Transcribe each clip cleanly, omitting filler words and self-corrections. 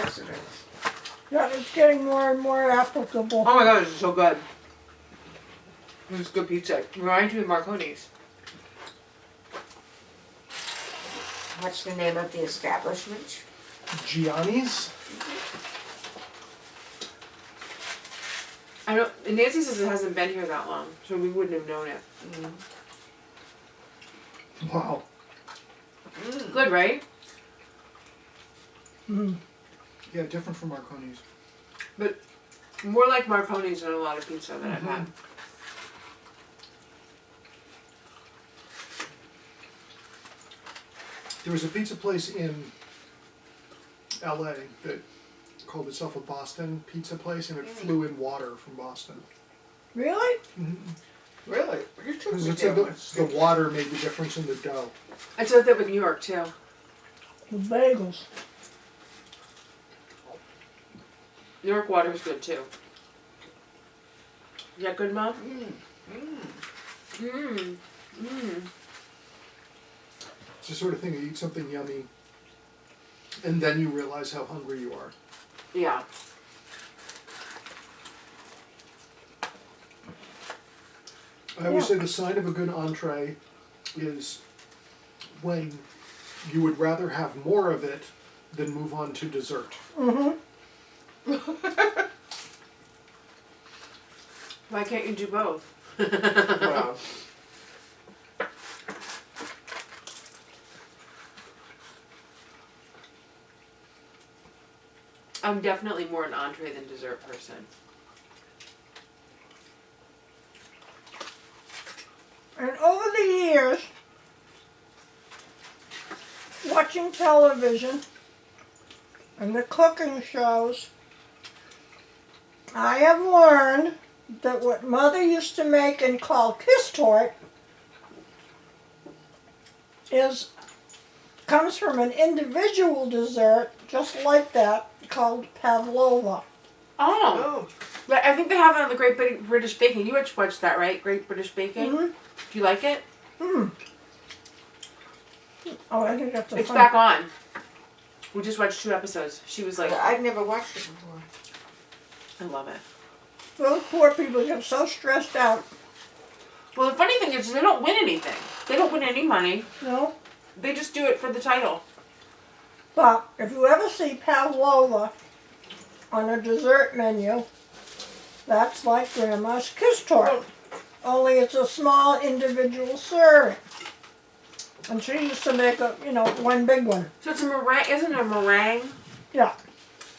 course it is. Yeah, it's getting more and more applicable. Oh my god, this is so good. This is good pizza. It reminds me of Marconi's. What's the name of the establishment? Gianni's? I don't. Nancy says it hasn't been here that long, so we wouldn't have known it. Wow. Good, right? Mm. Yeah, different from Marconi's. But more like Marconi's than a lot of pizza that I've had. There was a pizza place in LA that called itself a Boston pizza place, and it flew in water from Boston. Really? Really? You took Because me it said there. the water made the difference in the dough. I said that with New York too. The bagels. New York water is good too. Is that good, Mom? It's the sort of thing you eat something yummy, and then you realize how hungry you are. Yeah. I always say the sign of a good entree is when you would rather have more of it than move on to dessert. Why can't you do both? Well, I'm definitely more an entree than dessert person. And over the years, watching television and the cooking shows, I have learned that what Mother used to make and call kiss tort comes from an individual dessert just like that called pavlova. Oh. Yeah, I think they have it on the Great British Baking. You watched that, right? Great British Baking? Mm-hmm. Do you like it? Oh, I think that's a It's fun. back on. We just watched 2 episodes. She was like, I've never watched it before. I love it. Those poor people get so stressed out. Well, the funny thing is they don't win anything. They don't win any money. No? They just do it for the title. But if you ever see pavlova on a dessert menu, that's like Grandma's kiss tort. Only it's a small individual serving. And she used to make one big one. So it's a meringue, isn't it a meringue? Yeah.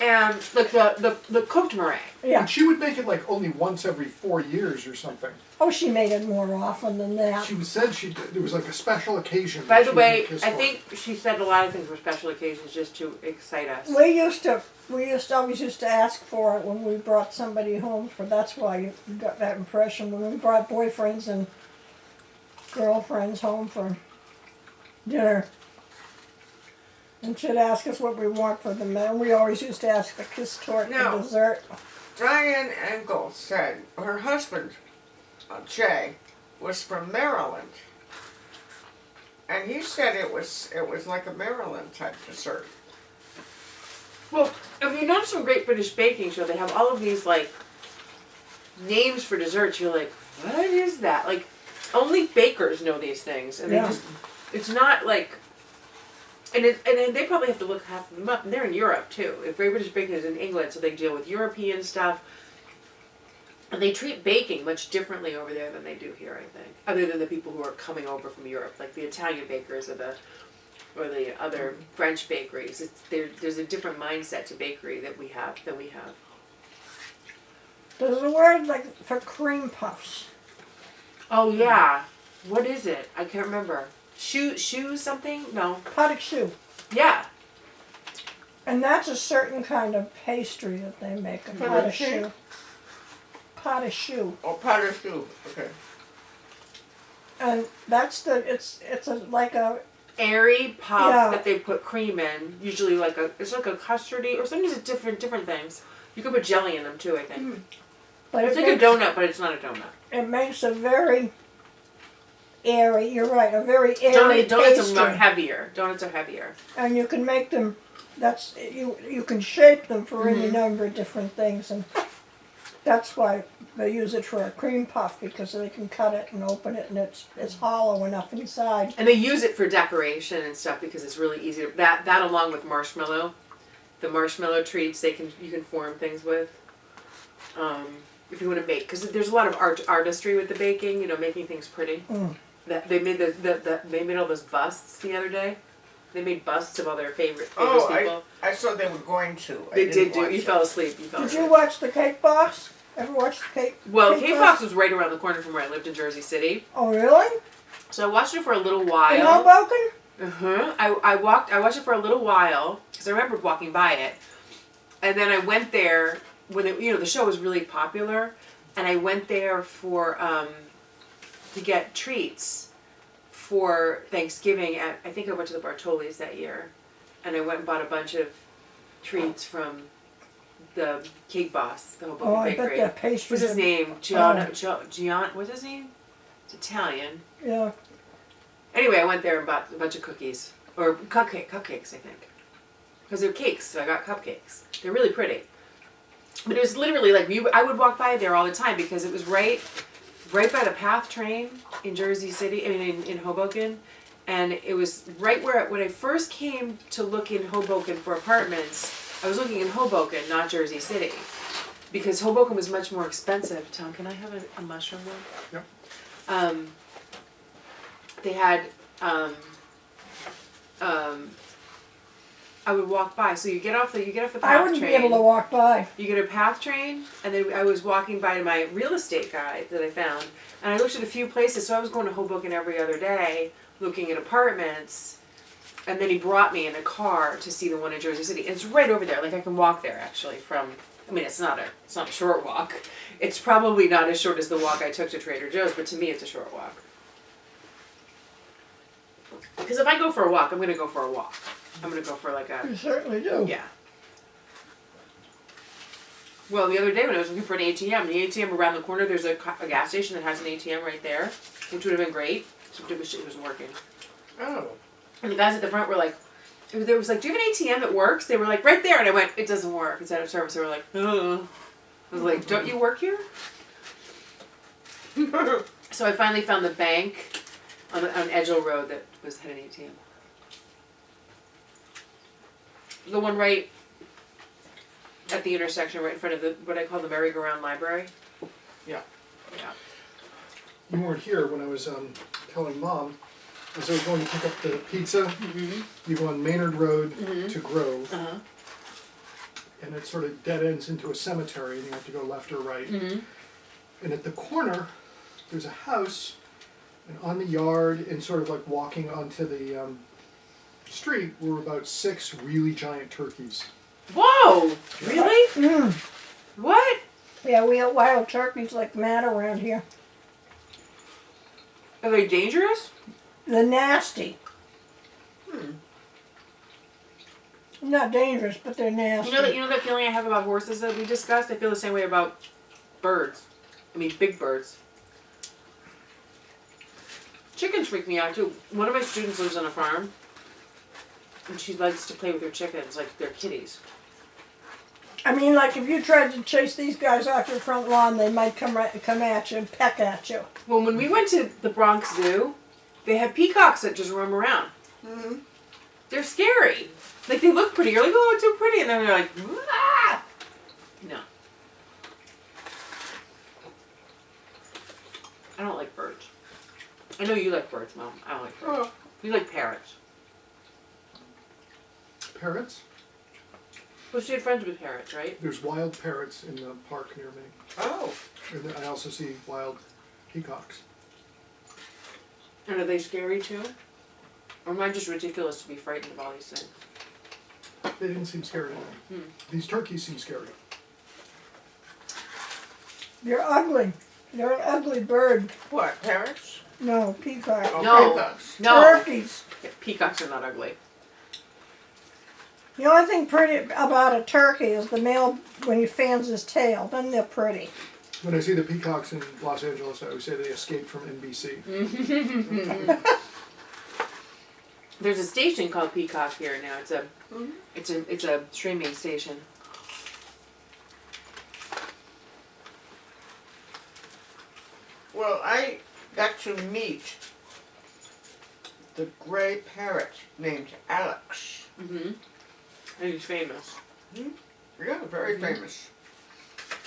And like the cooked meringue. Yeah. And she would make it like only once every 4 years or something. Oh, she made it more often than that. She said there was like a special occasion. By that the she way, would kiss I for. think she said a lot of things for special occasions just to excite us. We always used to ask for it when we brought somebody home. That's why you got that impression when we brought boyfriends and girlfriends home for dinner. And she'd ask us what we want for them, and we always used to ask for kiss tort No. for dessert. Diane Engel said her husband, Jay, was from Maryland. And he said it was like a Maryland type dessert. Well, if you notice from Great British Baking Show, they have all of these like names for desserts. You're like, what is that? Like, only bakers know these things, and Yeah. it's not like. And they probably have to look half of them up. And they're in Europe too. If Great British Baking is in England, so they deal with European stuff. And they treat baking much differently over there than they do here, I think. Other than the people who are coming over from Europe, like the Italian bakers or the other French bakeries. There's a different mindset to bakery than we have. There's a word like for cream puffs. Oh yeah, what is it? I can't remember. Shoe something? No. Pas de choux. Yeah. And that's a certain kind of pastry that they make. A pas de choux. Pas de choux. Oh, powder soup. Okay. And that's like a Airy puff Yeah. that they put cream in. Usually it's like a custardy, or sometimes it's different things. You can put jelly in them too, I think. but It's it like makes, a donut, but it's not a donut. it makes a very airy. You're right, a very airy Donuts pastry. are heavier. Donuts are heavier. And you can make them That's you can shape them for any number of different things, and that's why they use it for a cream puff, because they can cut it and open it, and it's hollow enough inside. And they use it for decoration and stuff because it's really easy. That along with marshmallow, the marshmallow treats you can form things with. If you want to make, because there's a lot of artistry with the baking, making things pretty. That they made they made all those busts the other day. They made busts of all their favorite people. I saw they were going to. They did do. You fell asleep. Did you watch the Cake Box? Ever watch the Cake? Well, Cake Box was right around the corner from where I lived in Jersey City. Oh, really? So I watched it for a little while. In Hoboken? I watched it for a little while because I remember walking by it, and then I went there when the show was really popular, and I went there for to get treats for Thanksgiving. I think I went to the Bartoli's that year, and I went and bought a bunch of treats from the Cake Boss, the Hoboken I bakery. bet their pastries. What's his name? Gian. What's his name? It's Italian. Yeah. Anyway, I went there and bought a bunch of cookies. Or cupcakes, I think. Because they're cakes, so I got cupcakes. They're really pretty. But it was literally like, I would walk by there all the time because it was right by the PATH train in Jersey City, in Hoboken. And it was right when I first came to look in Hoboken for apartments, I was looking in Hoboken, not Jersey City. Because Hoboken was much more expensive. Tom, can I have a mushroom one? Yep. They had, I would walk by. So you get off the PATH train. I wouldn't be able to walk by. You get a PATH train, and then I was walking by my real estate guy that I found, and I looked at a few places. So I was going to Hoboken every other day, looking at apartments, and then he brought me in a car to see the one in Jersey City. It's right over there. Like I can walk there actually from. I mean, it's not a short walk. It's probably not as short as the walk I took to Trader Joe's, but to me, it's a short walk. Because if I go for a walk, I'm going to go for a walk. I'm going to go for like a... You certainly do. Yeah. Well, the other day when I was looking for an ATM, the ATM around the corner, there's a gas station that has an ATM right there, which would have been great, except it wasn't working. Oh. And the guys at the front were like, there was like, do you have an ATM that works? They were like, right there. And I went, it doesn't work. It's out of service. They were like, oh. I was like, don't you work here? So I finally found the bank on Edgell Road that had an ATM. The one right at the intersection, right in front of what I call the merry-go-round library. Yeah. Yeah. You weren't here when I was telling Mom, as I was going to pick up the pizza, you go on Maynard Road to Grove, and it sort of dead ends into a cemetery, and you have to go left or right. And at the corner, there's a house, and on the yard, and sort of like walking onto the street, were about 6 really giant turkeys. Whoa! Really? What? Yeah, we have wild turkeys like mad around here. Are they dangerous? They're nasty. Not dangerous, but they're nasty. You know that feeling I have about horses that we discussed? I feel the same way about birds. I mean, big birds. Chickens freak me out too. One of my students lives on a farm, and she likes to play with her chickens like they're kitties. I mean, like if you tried to chase these guys off your front lawn, they might come at you and peck at you. Well, when we went to the Bronx Zoo, they have peacocks that just roam around. They're scary. Like they look pretty. You're like, oh, it's so pretty, and then they're like, ah! No. I don't like birds. I know you like birds, Mom. I don't like birds. You like parrots. Parrots? Well, she had friends with parrots, right? There's wild parrots in the park near me. Oh. And I also see wild peacocks. And are they scary too? Or am I just ridiculous to be frightened of all these things? They didn't seem scary to me. These turkeys seem scary. You're ugly. You're an ugly bird. What, parrots? No, peacock. Oh, No. peacocks. No. Turkeys. Yeah, peacocks are not ugly. The only thing pretty about a turkey is the male when he fans his tail. Then they're pretty. When I see the peacocks in Los Angeles, I always say they escaped from NBC. There's a station called Peacock here now. Mhm. It's a streaming station. Well, I got to meet the gray parrot named Alex. Mm-hmm. And he's famous. Yeah, very famous.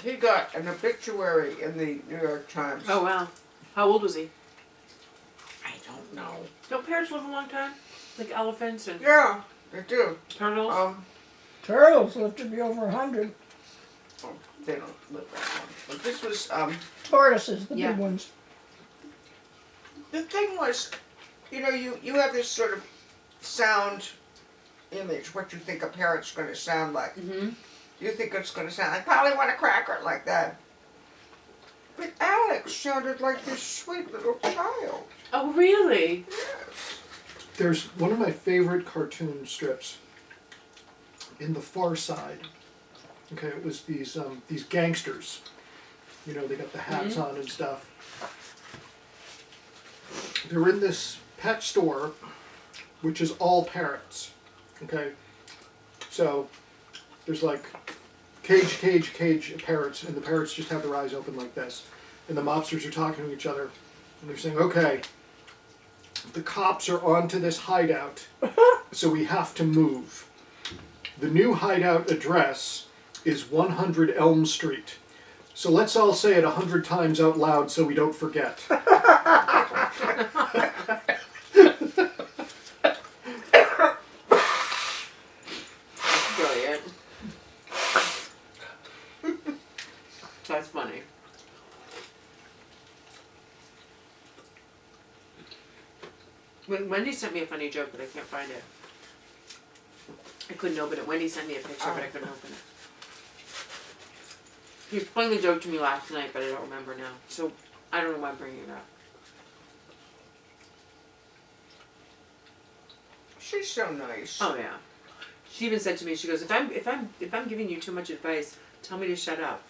He got an obituary in the New York Times. Oh wow. How old was he? I don't know. Don't parrots live a long time? Like elephants and Yeah, they do. turtles? Turtles live to be over 100. Oh, they don't live that long. But this was, Tortoises, the Yeah. big ones. the thing was, you know, you have this sort of sound image, what you think a parrot's going to sound like. Mm-hmm. You think it's going to sound like, probably want a cracker like that. But Alex sounded like this sweet little child. Oh really? Yes. There's one of my favorite cartoon strips in The Far Side. Okay, it was these gangsters. You know, they got the hats on and stuff. They're in this pet store, which is all parrots. Okay, so there's like cage of parrots, and the parrots just have their eyes open like this. And the mobsters are talking to each other, and they're saying, okay, the cops are onto this hideout, so we have to move. The new hideout address is 100 Elm Street. So let's all say it 100 times out loud so we don't forget. Brilliant. That's funny. Wendy sent me a funny joke, but I can't find it. I couldn't open it. Wendy sent me a picture, but I couldn't open it. He explained the joke to me last night, but I don't remember now. So I don't know why I'm bringing it up. She's so nice. Oh yeah. She even said to me, she goes, if I'm giving you too much advice, tell me to shut up.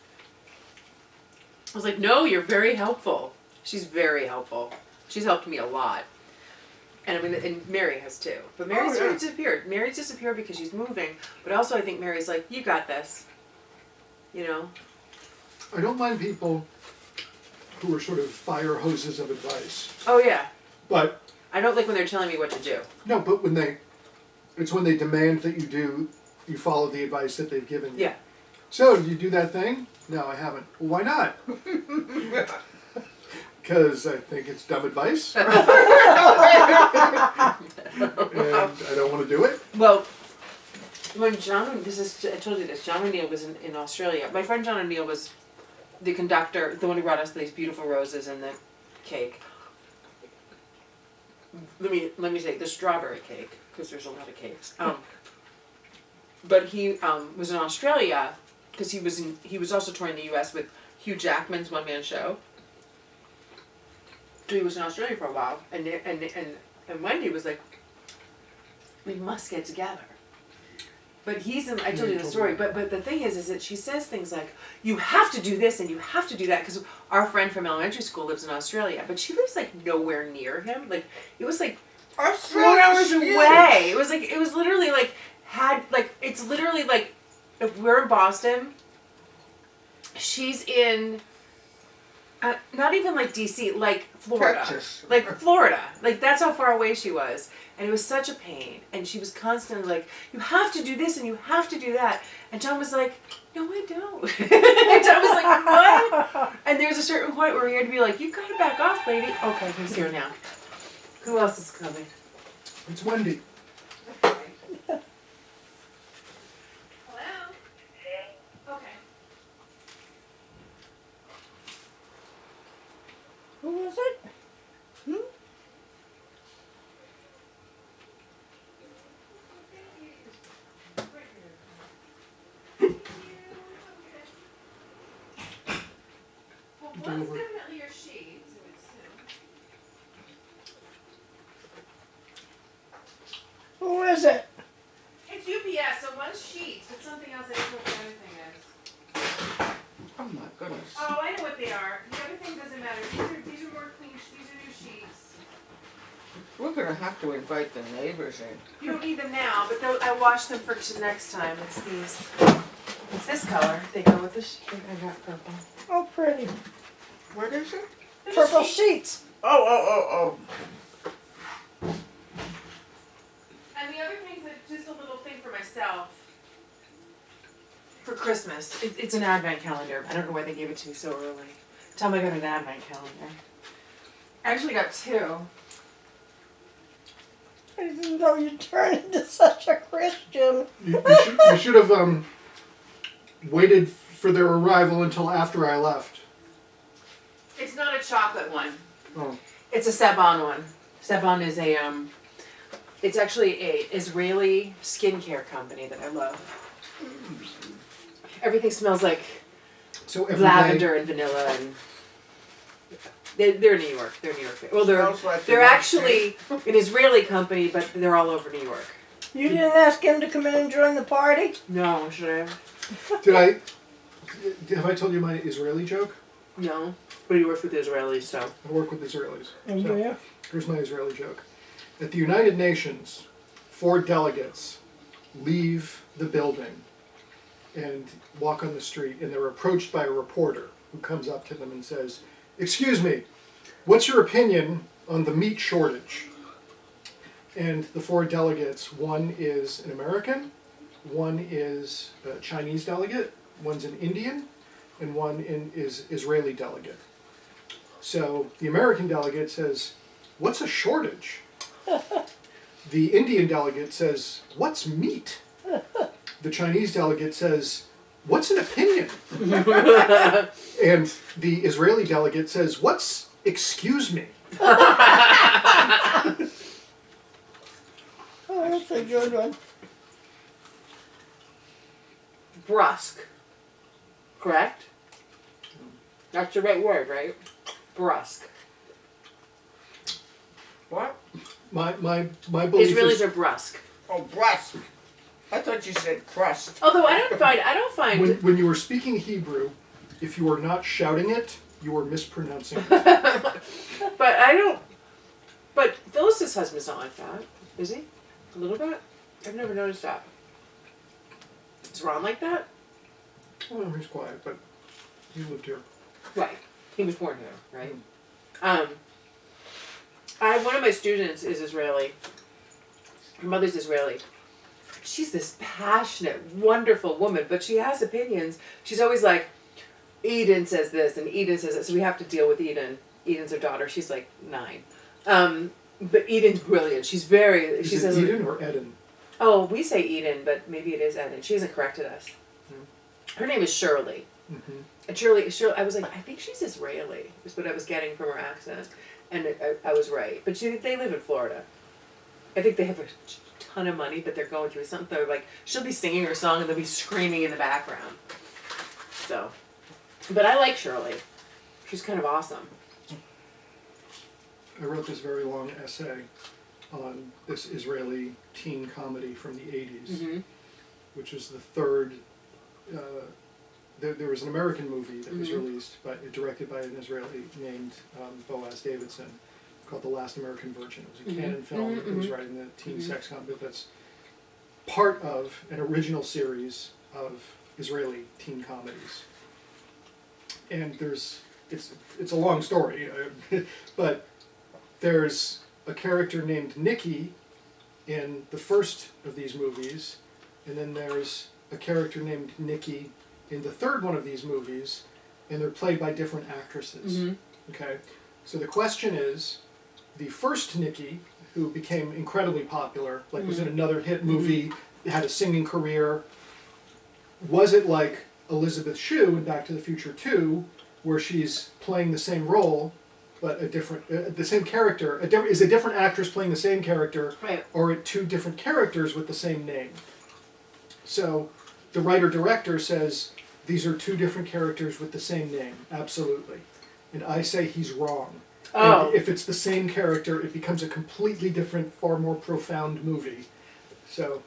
I was like, no, you're very helpful. She's very helpful. She's helped me a lot. And I mean, and Mary has too. But Mary's sort of disappeared. Mary's disappeared because she's moving. But also I think Mary's like, you got this. You know? I don't mind people who are sort of fire hoses of advice. Oh yeah. But I don't like when they're telling me what to do. no, but it's when they demand that you follow the advice that they've given you. Yeah. So, did you do that thing? No, I haven't. Well, why not? Because I think it's dumb advice. And I don't want to do it. Well, when I told you this, John O'Neill was in Australia. My friend John O'Neill was the conductor, the one who brought us these beautiful roses and the cake. Let me say the strawberry cake, because there's a lot of cakes. But he was in Australia because he was also touring the U.S. with Hugh Jackman's one-man show. So he was in Australia for a while, and Wendy was like, we must get together. But I told you the story, but the thing is that she says things like, you have to do this and you have to do that, because our friend from elementary school lives in Australia, but she lives like nowhere near him. Like, it was like 4 hours away. It was literally like, it's literally like, if we're in Boston, she's in, not even like DC, like Florida. Texas. Like Florida. Like, that's how far away she was. And it was such a pain. And she was constantly like, you have to do this and you have to do that. And Tom was like, no, I don't. And Tom was like, what? And there's a certain point where he had to be like, you gotta back off, lady. Okay, he's here now. Who else is coming? It's Wendy. Hello? Okay. Who was it? Well, one's definitely your sheet, so it's Who is it? It's UPS, so one's sheets, but something else I don't know what the other thing is. Oh my goodness. Oh, I know what they are. The other thing doesn't matter. These are more clean. These are new sheets. We'll gonna have to invite the neighbors in. You don't need them now, but I wash them for next time. It's these. It's this color. They go with this. I got purple. Oh, pretty. What is it? Purple sheets. Oh. And the other thing's just a little thing for myself. For Christmas. It's an advent calendar. I don't know why they gave it to me so early. Tell me I got an advent calendar. I actually got 2. I didn't know you turned into such a Christian. You should have waited for their arrival until after I left. It's not a chocolate one. Oh. It's a Saban one. Saban is it's actually a Israeli skincare company that I love. Everything smells like So every lavender day, and vanilla, and they're New York. They're New York. Well, Smells like they're the actually an Israeli company, but they're all over New York. You didn't ask him to come in and join the party? No, should I have? have I told you my Israeli joke? No, but he works with Israelis, so. I work with Israelis. Oh, So, yeah. here's my Israeli joke. At the United Nations, 4 delegates leave the building and walk on the street, and they're approached by a reporter who comes up to them and says, "Excuse me, what's your opinion on the meat shortage?" And the 4 delegates, one is an American, one is a Chinese delegate, one's an Indian, and one is Israeli delegate. So the American delegate says, "What's a shortage?" The Indian delegate says, "What's meat?" The Chinese delegate says, "What's an opinion?" And the Israeli delegate says, "What's excuse me?" Oh, that's a good one. Brusque. Correct? That's the right word, right? Brusque. What? My belief Israelis is are brusque. Oh, brusque. I thought you said crust. Although I don't find when you were speaking Hebrew, if you were not shouting it, you were mispronouncing it. But Phyllis's husband's not like that, is he? A little bit? I've never noticed that. Is Ron like that? Well, he's quiet, but he lived here. Right. He was born here, right? One of my students is Israeli. Her mother's Israeli. She's this passionate, wonderful woman, but she has opinions. She's always like, Eden says this and Eden says that, so we have to deal with Eden. Eden's her daughter. She's like 9. But Eden's brilliant. She's very. Is She it says Eden or Eden? Oh, we say Eden, but maybe it is Eden. She hasn't corrected us. Her name is Shirley. Mm-hmm. And Shirley, I was like, I think she's Israeli, is what I was getting from her accent. And I was right. But they live in Florida. I think they have a ton of money, but they're going through something. They're like, she'll be singing her song and they'll be screaming in the background. So, but I like Shirley. She's kind of awesome. I wrote this very long essay on this Israeli teen comedy from the 80s, Mm-hmm. which is the third. There was an American movie that was Mm-hmm. released, directed by an Israeli named Boaz Davidson, called The Last American Virgin. It was a Mm-hmm. canon film that was Mm-hmm. writing the teen sex comedy that's part of an original series of Israeli teen comedies. And it's a long story, but there's a character named Nikki in the first of these movies, and then there's a character named Nikki in the third one of these movies, and they're played by different actresses. Mm-hmm. Okay, so the question is, the first Nikki, who became incredibly popular, like was in another hit movie, had a singing career, was it like Elizabeth Shue in Back to the Future 2, where she's playing the same role, but a different, the same character, is a different actress playing the same character, Right. or are 2 different characters with the same name? So the writer-director says, these are 2 different characters with the same name, absolutely. And I say he's wrong. Oh. And if it's the same character, it becomes a completely different, far more profound movie. So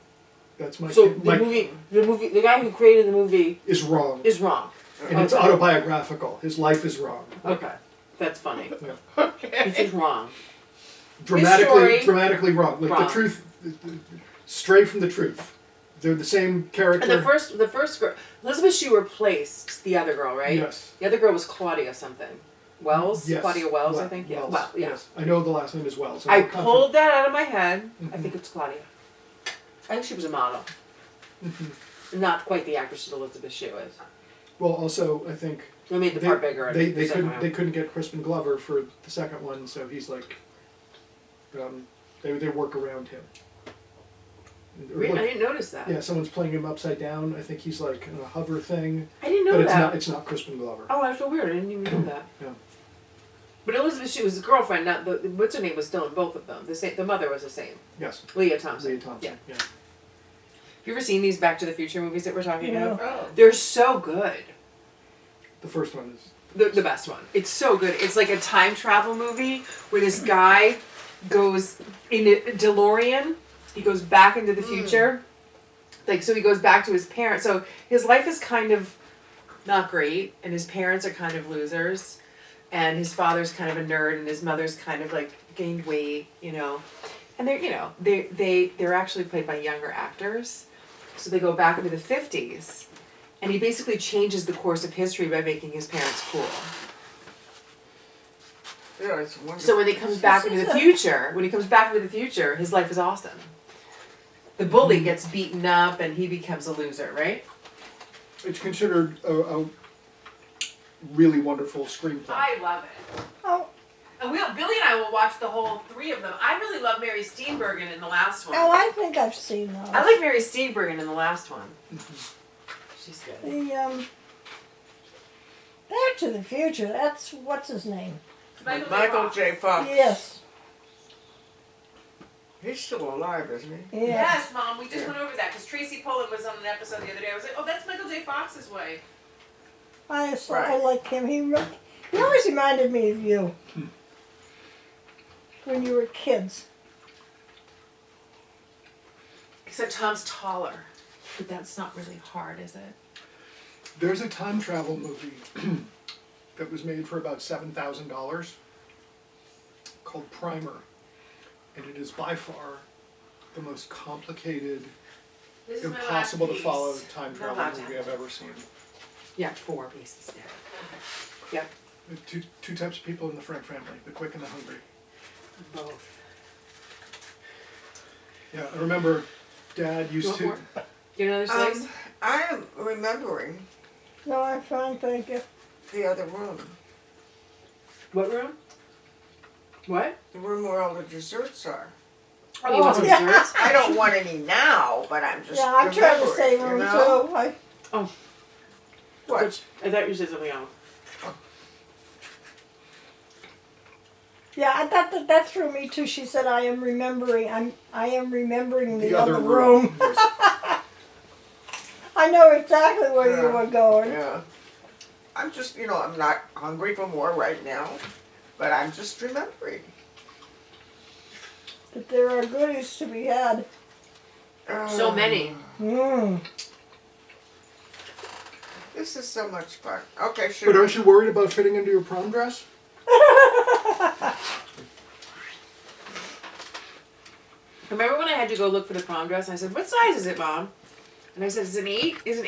that's my... So the guy who created the movie is wrong. is wrong. And it's autobiographical. His life is wrong. Okay. That's funny. Yeah. He's just wrong. dramatically wrong. Like wrong. the truth, stray from the truth. They're the same character. And the first girl, Elizabeth Shue replaced the other girl, right? Yes. The other girl was Claudia something. Wells? Yes. Claudia Wells, I think. Yeah. Wells. Well, yeah. Yes. I know the last name is Wells. I pulled that out of my head. I Mhm. think it's Claudia. I think she was a model. Mm-hmm. Not quite the actress that Elizabeth Shue is. Well, also I think They made the part bigger. they couldn't get Crispin Glover for the second one, so he's like, they work around him. Really? I didn't notice that. Yeah, someone's playing him upside down. I think he's like in a hover thing. I didn't know But that. it's not Crispin Glover. Oh, I feel weird. I didn't even know that. Yeah. But Elizabeth Shue was his girlfriend. Not the what's her name was still in both of them. The mother was the same. Yes. Leah Thompson. Leah Thompson. Yeah. Yeah. Have you ever seen these Back to the Future movies that we're talking No. about? Oh. They're so good. The first one is. The best one. It's so good. It's like a time travel movie where this guy goes in a DeLorean. He goes back into the future. Like, so he goes back to his parents. So his life is kind of not great, and his parents are kind of losers, and his father's kind of a nerd, and his mother's kind of like gained weight, you know. And they're actually played by younger actors. So they go back into the 50s, and he basically changes the course of history by making his parents cool. Yeah, it's wonderful. So when he comes back into the future, his life is awesome. The bully gets beaten up and he becomes a loser, right? It's considered a really wonderful screenplay. I love it. Oh, And Billy and I will watch the whole 3 of them. I really love Mary Steenburgen in the last one. oh, I think I've seen those. I like Mary Steenburgen in the last one. She's good. The Back to the Future. That's what's his name? Michael J. Fox. Yes. He's still alive, isn't he? Yes. Yes, Mom, we just Yeah. went over that because Tracy Pollan was on an episode the other day. I was like, oh, that's Michael J. Fox's wife. I Right. like him. He always reminded me of you when you were kids. Except Tom's taller. But that's not really hard, is it? There's a time travel movie that was made for about $7,000 called Primer. And it is by far the most complicated, This is my last impossible to piece. follow time Not travel allowed to movie have I've ever seen. Yeah, 4 pieces. Yeah. Two types of people in the Frank family, the quick and the hungry. Both. Yeah, I remember Dad used Want to. more? Get another slice? I am remembering No, I'm fine, thank you. the other room. What room? What? The room where all the desserts are. Oh, you want some yeah. desserts? I don't want any now, but I'm just Yeah, I'm trying to remembering, save you room know? too. What? I thought you said something else. Yeah, I thought that threw me too. She said, "I am remembering. I am remembering the other room. room." Yes. I know exactly where you Yeah. were going. Yeah. I'm just, I'm not hungry for more right now, but I'm just remembering. But there are goodies to be had. So many. Mm. This is so much fun. Okay, But sure. aren't you worried about fitting into your prom dress? Remember when I had to go look for the prom dress and I said, what size is it, Mom? And I said, it's an 8? Is an